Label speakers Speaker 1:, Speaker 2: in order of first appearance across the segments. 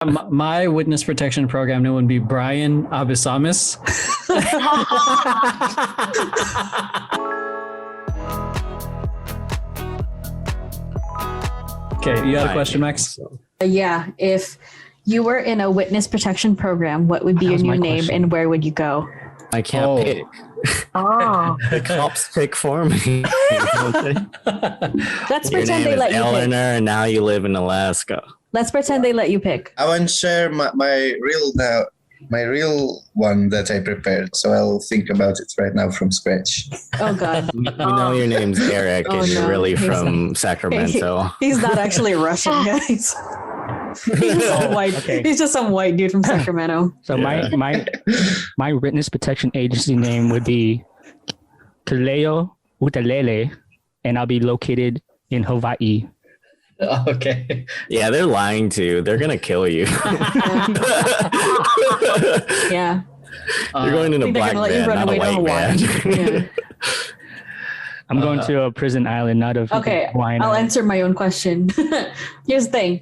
Speaker 1: My witness protection program name would be Brian Abisamis. Okay, you got a question, Max?
Speaker 2: Yeah, if you were in a witness protection program, what would be your new name and where would you go?
Speaker 3: I can't pick.
Speaker 4: Oh.
Speaker 3: The cops pick for me.
Speaker 2: Let's
Speaker 3: Your
Speaker 2: pretend
Speaker 3: name
Speaker 2: they
Speaker 3: is
Speaker 2: let you
Speaker 3: Eleanor,
Speaker 2: pick.
Speaker 3: and now you live in Alaska.
Speaker 2: Let's pretend they let you pick.
Speaker 5: I want to share my real one that I prepared. So I'll think about it right now from scratch.
Speaker 2: Oh God.
Speaker 3: We know your name's Eric, and you're really from Sacramento.
Speaker 2: He's not actually Russian, guys. He's just some white.
Speaker 6: Okay.
Speaker 2: He's just some white dude from Sacramento.
Speaker 6: So my witness protection agency name would be Kaleo Utalele, and I'll be located in Hawaii.
Speaker 1: Okay.
Speaker 3: Yeah, they're lying to you. They're gonna kill you.
Speaker 2: Yeah.
Speaker 3: You're going in a
Speaker 2: They're
Speaker 3: black
Speaker 2: gonna let you
Speaker 3: van,
Speaker 2: run
Speaker 3: not a
Speaker 2: away to
Speaker 3: white
Speaker 2: Hawaii.
Speaker 3: van.
Speaker 2: Yeah.
Speaker 6: I'm going to a prison island, not a
Speaker 2: Okay,
Speaker 6: Hawaiian
Speaker 2: I'll
Speaker 6: island.
Speaker 2: answer my own question. Here's the thing.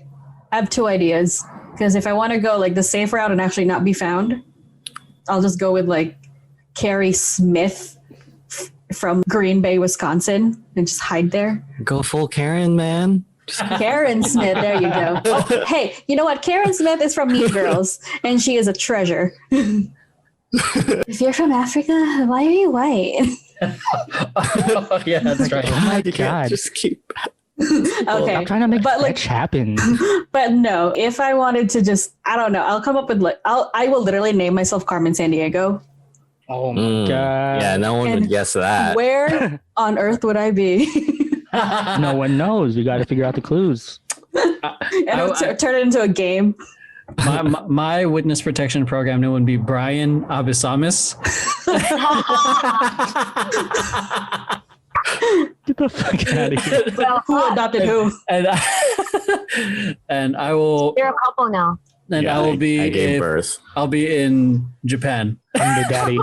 Speaker 2: I have two ideas. Because if I want to go like the safe route and actually not be found, I'll just go with like Carrie Smith from Green Bay, Wisconsin, and just hide there.
Speaker 3: Go full Karen, man.
Speaker 2: Karen Smith, there you go. Oh, hey, you know what? Karen Smith is from Mean Girls, and she is a treasure. If you're from Africa, why are you white?
Speaker 1: Yeah, that's right.
Speaker 6: Oh my
Speaker 3: You can't
Speaker 6: God.
Speaker 3: just keep.
Speaker 2: Okay,
Speaker 6: I'm trying to make
Speaker 2: but like,
Speaker 6: fetch happen.
Speaker 2: but no. If I wanted to just, I don't know. I'll come up with like, I will literally name myself Carmen Sandiego.
Speaker 6: Oh my
Speaker 3: Mm.
Speaker 6: God.
Speaker 3: Yeah, no one would
Speaker 2: And
Speaker 3: guess that.
Speaker 2: Where on earth would I be?
Speaker 6: No one knows. We got to figure out the clues.
Speaker 2: And I'll turn it into a game.
Speaker 1: My witness protection program name would be Brian Abisamis.
Speaker 6: Get the fuck out of here.
Speaker 4: Well,
Speaker 2: Who adopted who?
Speaker 1: And I will
Speaker 4: you're a couple now.
Speaker 1: and
Speaker 3: Yeah,
Speaker 1: I will be
Speaker 3: I gave
Speaker 1: in,
Speaker 3: birth.
Speaker 1: I'll be in Japan.
Speaker 6: I'm the daddy.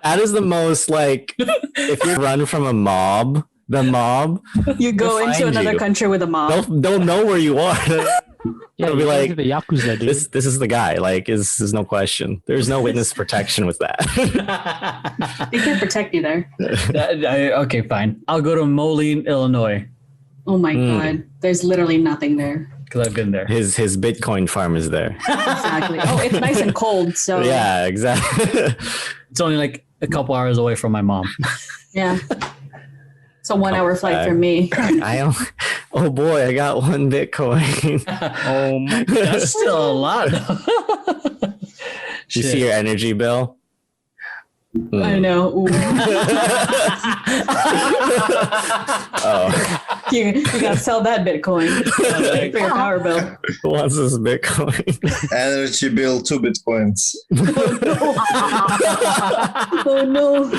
Speaker 3: That is the most like if you run from a mob, the mob,
Speaker 2: You go
Speaker 3: They'll
Speaker 2: into
Speaker 3: find
Speaker 2: another
Speaker 3: you.
Speaker 2: country with a mom.
Speaker 3: they'll know where you are.
Speaker 6: Yeah,
Speaker 3: They'll be
Speaker 6: you guys
Speaker 3: like,
Speaker 6: are the Yakuza, dude.
Speaker 3: this is the guy. Like, is no question. There's no witness protection with that.
Speaker 2: They can't protect you there.
Speaker 1: Okay, fine. I'll go to Moline, Illinois,
Speaker 2: Oh my God. There's literally nothing there.
Speaker 1: because I've been there.
Speaker 3: His Bitcoin farm is there.
Speaker 2: Exactly. Oh, it's nice and cold. So
Speaker 3: Yeah, exactly.
Speaker 1: It's only like a couple hours away from my mom.
Speaker 2: yeah. It's a 1 hour flight
Speaker 3: back.
Speaker 2: from me.
Speaker 3: Oh boy, I got 1 Bitcoin.
Speaker 6: Oh my.
Speaker 1: That's still a lot.
Speaker 3: Did you
Speaker 1: Shit.
Speaker 3: see your energy bill?
Speaker 2: I know. Ooh.
Speaker 3: Oh,
Speaker 2: You gotta sell that Bitcoin for your power bill.
Speaker 3: who wants this Bitcoin?
Speaker 5: Energy bill, 2 Bitcoins.
Speaker 2: Oh no.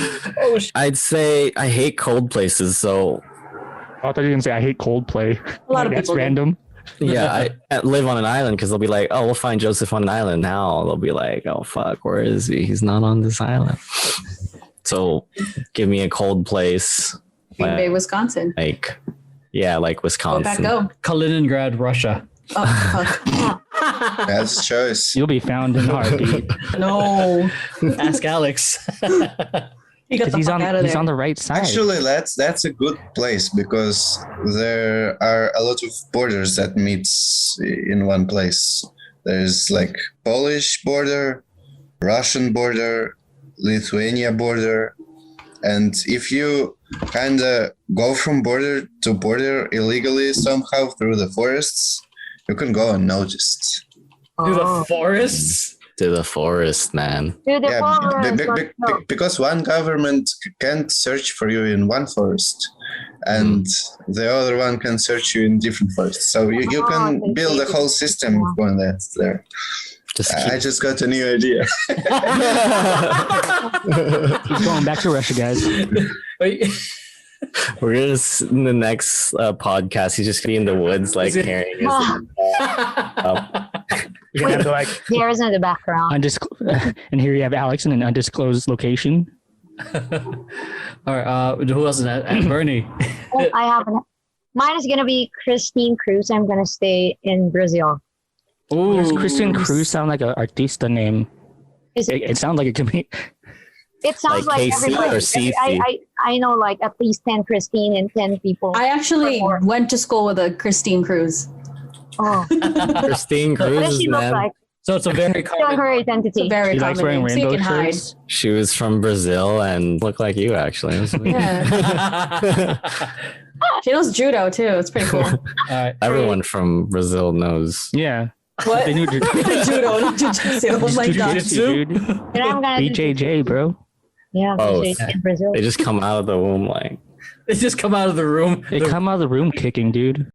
Speaker 3: I'd say I hate cold places, so
Speaker 6: I thought you were going to say I hate Coldplay.
Speaker 2: A lot of
Speaker 6: That's
Speaker 2: people do.
Speaker 6: random.
Speaker 3: yeah, I live on an island because they'll be like, oh, we'll find Joseph on an island now. They'll be like, oh fuck, where is he? He's not on this island. So give me a cold place,
Speaker 2: Green Bay, Wisconsin.
Speaker 3: like like
Speaker 2: Go
Speaker 3: Wisconsin.
Speaker 2: back, go.
Speaker 1: Kaliningrad, Russia.
Speaker 2: Oh, fuck.
Speaker 5: That's choice.
Speaker 6: You'll be found in a heartbeat.
Speaker 2: No.
Speaker 1: Ask Alex.
Speaker 2: You got
Speaker 6: Because
Speaker 2: the
Speaker 6: he's
Speaker 2: fuck out of
Speaker 6: he's
Speaker 2: there.
Speaker 6: on the right side.
Speaker 5: Actually, that's a good place because there are a lot of borders that meets in one place. There's like Polish border, Russian border, Lithuania border, and if you kind of go from border to border illegally somehow through the forests, you can go unnoticed.
Speaker 1: To the forests.
Speaker 3: To the forest, man.
Speaker 4: To the
Speaker 5: Yeah,
Speaker 4: forest.
Speaker 5: because one government can't search for you in one forest, and the other one can search you in different forests. So you can build a whole system going there.
Speaker 3: Just
Speaker 5: I just got a new idea.
Speaker 6: He's going back to Russia, guys.
Speaker 3: we're gonna in the next podcast. He's just gonna be in the woods, like carrying his.
Speaker 6: You're going to have to like,
Speaker 4: There's in the background.
Speaker 6: and here you have Alex in an undisclosed location.
Speaker 1: All right. Who else is that? Bernie.
Speaker 4: Oh, I have Mine is gonna be Christine Cruz. I'm gonna stay in Brazil.
Speaker 6: Does
Speaker 1: Ooh.
Speaker 6: Christian Cruz sound like an artista name? It sounds like it could be.
Speaker 4: It sounds
Speaker 3: Like
Speaker 4: like,
Speaker 3: KC
Speaker 4: everybody.
Speaker 3: or CC.
Speaker 4: I know like at least 10 Christine and 10 people.
Speaker 2: I actually
Speaker 4: Or-
Speaker 2: went to school with a Christine Cruz.
Speaker 4: Oh,
Speaker 3: Christine
Speaker 4: what does
Speaker 3: Cruz,
Speaker 4: she look
Speaker 3: man.
Speaker 4: like?
Speaker 1: So it's a very
Speaker 4: Show her
Speaker 1: common.
Speaker 2: It's a
Speaker 4: identity.
Speaker 2: very
Speaker 6: She likes
Speaker 2: common
Speaker 6: wearing
Speaker 2: name, so you
Speaker 6: rainbow
Speaker 2: can hide.
Speaker 6: shirts.
Speaker 3: She was from Brazil and looked like you, actually. It was weird.
Speaker 2: Yeah. She knows judo too. It's pretty cool.
Speaker 1: All right.
Speaker 3: Everyone from Brazil knows.
Speaker 6: Yeah.
Speaker 2: What?
Speaker 6: They knew
Speaker 2: judo, jujitsu. Oh my god.
Speaker 6: dude.
Speaker 4: And I'm gonna
Speaker 6: BJJ, bro.
Speaker 4: Yeah,
Speaker 3: Oh,
Speaker 4: BJJ in Brazil.
Speaker 3: They just come out of the womb like.
Speaker 1: They just come out of the room.
Speaker 6: They come out of the room kicking, dude.